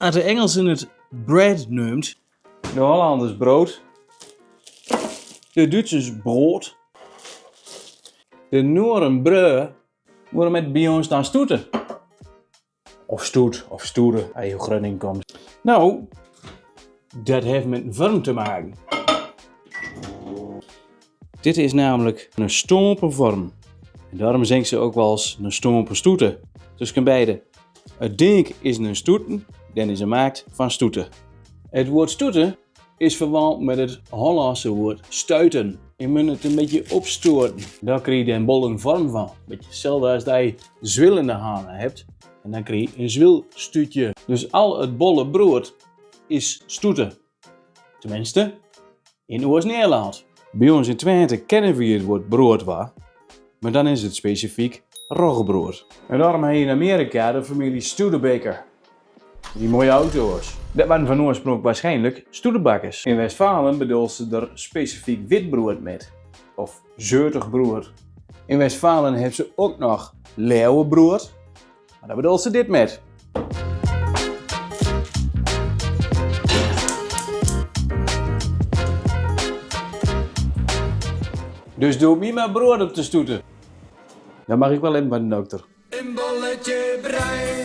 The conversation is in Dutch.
Als de Engelsen het bread noemt, de Hollanders brood, de Duitsers brood, de Nooren breu, waarom het bij ons dan stoeten? Of stoet, of stoeren, als je Groningen komt. Nou, dat heeft met een vorm te maken. Dit is namelijk een stompenvorm. En daarom zingt ze ook wel eens een stompenstoeten. Tussen beide. Het dink is een stoeten, dan is gemaakt van stoeten. Het woord stoeten is verwant met het Hollandse woord stuiten. Je moet het een beetje opstoten. Daar krijg je een bolle vorm van. Beetje hetzelfde als dat je zwillende hanen hebt. En dan krijg je een zwilstuutje. Dus al het bolle brood is stoeten. Tenminste, in Oost-Nederland. Bij ons in Twente kennen we het woord brood wel. Maar dan is het specifiek roggebrood. En daarom heb je in Amerika de familie Studebaker. Die mooie auto's. Dat waren van oorsprong waarschijnlijk stoedenbakkers. In Westfalen bedoelt ze er specifiek witbrood met. Of zeutig brood. In Westfalen heeft ze ook nog leeuwenbrood. Maar daar bedoelt ze dit met. Dus doe me maar brood op te stoeten. Dan mag ik wel in bij de dokter. Een bolletje bruin.